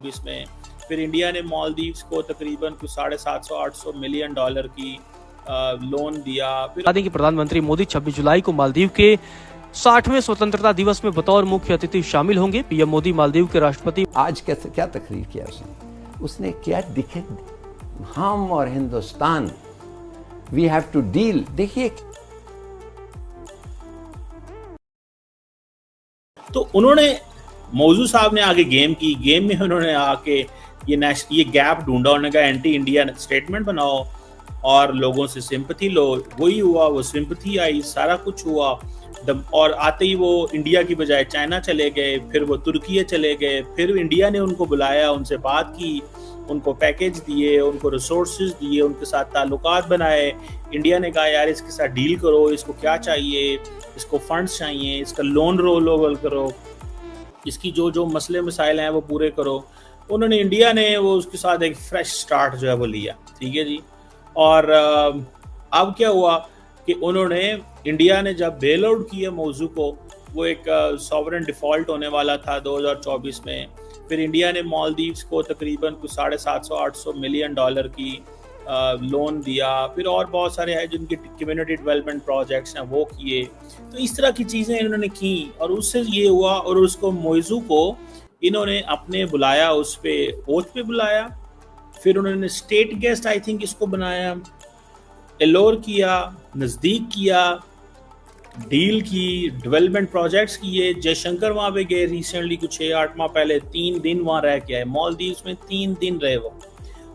में फिर इंडिया ने मालदीव्स को तकरीबन कुछ 750-800 मिलियन डॉलर की लोन दिया। बता दें कि प्रधानमंत्री मोदी 26 जुलाई को मालदीव के 60वें स्वतंत्रता दिवस में बतौर मुख्य अतिथि शामिल होंगे। पीएम मोदी मालदीव के राष्ट्रपति आज कैसे क्या तकरीर किया उसने क्या दिखे, हम और Hindustan we have to deal. देखिए तो उन्होंने मौजू साहब ने आगे गेम में उन्होंने आके ये गैप ढूंढा। उन्होंने कहा एंटी इंडिया स्टेटमेंट बनाओ और लोगों से सिंपैथी लो। वही हुआ, वो सिंपैथी आई, सारा कुछ हुआ। और आते ही वो इंडिया की बजाय चाइना चले गए, फिर वो तुर्की चले गए, फिर इंडिया ने उनको बुलाया, उनसे बात की, उनको पैकेज दिए, उनको रिसोर्सेज दिए, उनके साथ ताल्लुकात बनाए। इंडिया ने कहा यार इसके साथ डील करो, इसको क्या चाहिए, इसको फंड्स चाहिए, इसका लोन रोल ओवर करो, इसकी जो जो मसले मसाइल हैं वो पूरे करो। इंडिया ने वो उसके साथ एक फ्रेश स्टार्ट जो है वो लिया। ठीक है जी। और अब क्या हुआ कि इंडिया ने जब बेल आउट किया मौजू को, वो एक सॉवरेन डिफॉल्ट होने वाला था 2024 में। फिर इंडिया ने मालदीव्स को तकरीबन कुछ 750-800 मिलियन डॉलर की लोन दिया। फिर और बहुत सारे हैं जिनके कम्युनिटी डेवलपमेंट प्रोजेक्ट्स हैं वो किए। तो इस तरह की चीज़ें इन्होंने की और उससे ये हुआ। और उसको मौजू को इन्होंने अपने बुलाया, उस पर ओथ पे बुलाया। फिर उन्होंने स्टेट गेस्ट आई थिंक इसको बनाया, एलोर किया, नज़दीक किया, डील की, डेवलपमेंट प्रोजेक्ट्स किए। जयशंकर वहाँ पे गए रिसेंटली, कुछ 6-8 माह पहले, 3 दिन वहाँ रह के आए। मालदीव्स में 3 दिन रहे वो,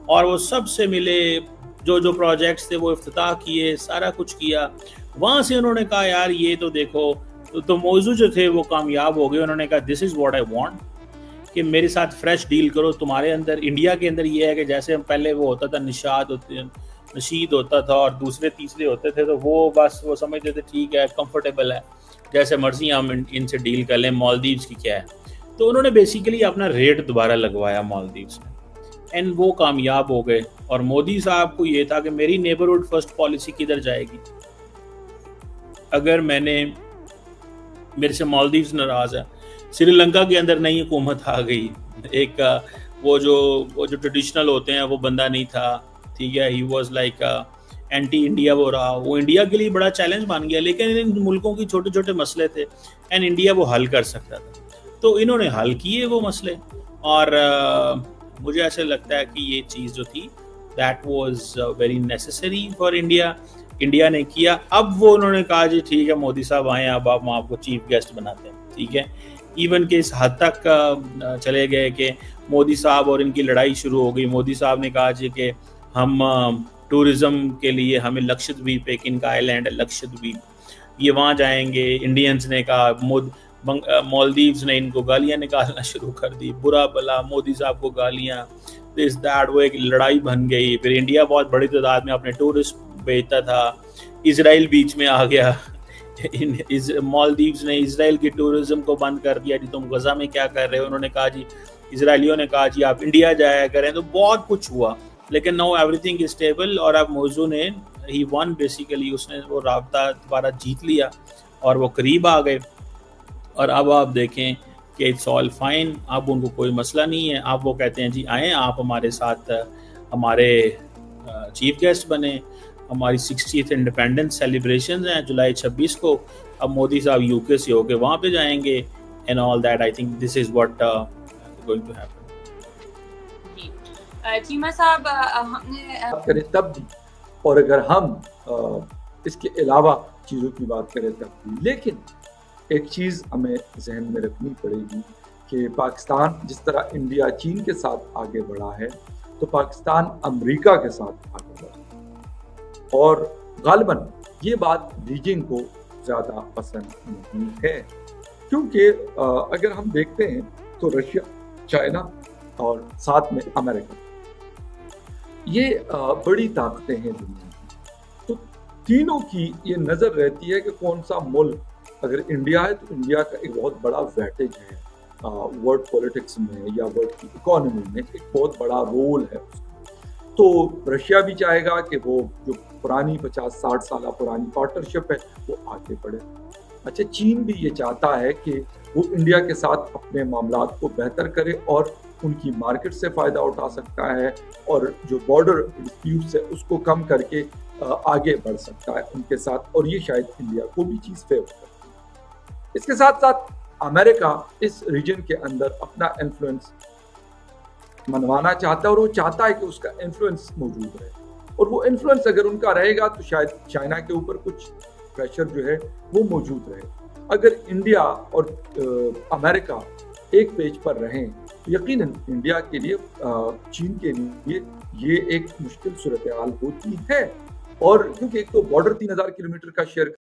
और वो सबसे मिले, जो जो प्रोजेक्ट्स थे वो इफ्तिताह किए, सारा कुछ किया। वहाँ से उन्होंने कहा यार ये तो देखो, तो मौजू जो थे वो कामयाब हो गए। उन्होंने कहा this is what I want, कि मेरे साथ फ्रेश डील करो। तुम्हारे अंदर, इंडिया के अंदर ये है कि जैसे हम पहले वो होता था नशीद होता था और दूसरे तीसरे होते थे, तो वो बस वो समझते थे ठीक है, कंफर्टेबल है, जैसे मर्जी हम इनसे डील कर लें। मालदीव्स की क्या है, तो उन्होंने बेसिकली अपना रेट दोबारा लगवाया मालदीव्स में, एंड वो कामयाब हो गए। और मोदी साहब को ये था कि मेरी नेबरहुड फर्स्ट पॉलिसी किधर जाएगी। अगर मेरे से मालदीव्स नाराज है, श्रीलंका के अंदर नई हुकूमत आ गई, एक वो जो ट्रेडिशनल होते हैं वो बंदा नहीं था, ठीक है, he was like anti India वो रहा। वो इंडिया के लिए बड़ा चैलेंज बन गया, लेकिन इन मुल्कों की छोटे छोटे मसले थे एंड इंडिया वो हल कर सकता था। तो इन्होंने हल किए वो मसले, और मुझे ऐसा लगता है कि ये चीज़ जो थी that was very necessary for India. India ने किया। अब वो उन्होंने कहा जी ठीक है मोदी साहब आए, अब हम आपको चीफ गेस्ट बनाते हैं। ठीक है, इवन के इस हद तक चले गए कि मोदी साहब और इनकी लड़ाई शुरू हो गई। मोदी साहब ने कहा जी कि हम टूरिज़्म के लिए हमें लक्षद्वीप, एक इनका आइलैंड है लक्षद्वीप, ये वहाँ जाएंगे। इंडियंस ने कहा, मालदीव्स ने इनको गालियाँ निकालना शुरू कर दी, बुरा भला मोदी साहब को गालियाँ, दिस दैट। वो एक लड़ाई बन गई। फिर इंडिया बहुत बड़ी तादाद में अपने टूरिस्ट भेजता था। इजराइल बीच में आ गया। मालदीव्स ने इजराइल की टूरिज्म को बंद कर दिया जी, तुम गजा में क्या कर रहे हो। उन्होंने कहा जी, इजराइलियों ने कहा जी आप इंडिया जाया करें। तो बहुत कुछ हुआ, लेकिन नाउ एवरीथिंग इज स्टेबल। और अब मौजू ने ही वन बेसिकली, उसने वो राब्ता दोबारा जीत लिया और वो करीब आ गए। और अब आप देखें कि इट्स ऑल फाइन, अब उनको कोई मसला नहीं है। अब वो कहते हैं जी आएँ आप हमारे साथ, हमारे चीफ गेस्ट बने। हमारी 60th इंडिपेंडेंस सेलिब्रेशन हैं जुलाई 26 को। अब मोदी साहब यूके से होके वहाँ पे जाएंगे and all that. I think this is what going to happen. Cheema साहब, हमने बात करें तब भी, और अगर हम इसके अलावा चीज़ों की बात करें तब भी, लेकिन एक चीज़ हमें जहन में रखनी पड़ेगी कि पाकिस्तान जिस तरह इंडिया चीन के साथ आगे बढ़ा है, तो पाकिस्तान अमेरिका के साथ आगे बढ़ा, और गालिबन ये बात बीजिंग को ज़्यादा पसंद नहीं है। क्योंकि अगर हम देखते हैं तो रशिया, चाइना और साथ में अमेरिका, ये बड़ी ताकतें हैं दुनिया की। तो तीनों की ये नज़र रहती है कि कौन सा मुल्क, अगर इंडिया है तो इंडिया का एक बहुत बड़ा वेटेज है वर्ल्ड पॉलिटिक्स में या वर्ल्ड की इकोनॉमी में, एक बहुत बड़ा रोल है। तो रशिया भी चाहेगा कि वो जो पुरानी 50-60 साल पुरानी पार्टनरशिप है वो आगे बढ़े। अच्छा, चीन भी ये चाहता है कि वो इंडिया के साथ अपने मामलात को बेहतर करे और उनकी मार्केट से फ़ायदा उठा सकता है और जो बॉर्डर डिस्प्यूट्स है उसको कम करके आगे बढ़ सकता है उनके साथ, और ये शायद इंडिया को भी चीज़ फेवर करती है। इसके साथ साथ अमेरिका इस रीजन के अंदर अपना इन्फ्लुएंस मनवाना चाहता है और वो चाहता है कि उसका इन्फ्लुएंस मौजूद रहे, और वो इन्फ्लुएंस अगर उनका रहेगा तो शायद चाइना के ऊपर कुछ प्रेशर जो है वो मौजूद रहे। अगर इंडिया और अमेरिका एक पेज पर रहें तो यकीनन इंडिया के लिए चीन के लिए ये एक मुश्किल सूरत हाल होती है, और क्योंकि एक तो बॉर्डर 3000 किलोमीटर का शेयर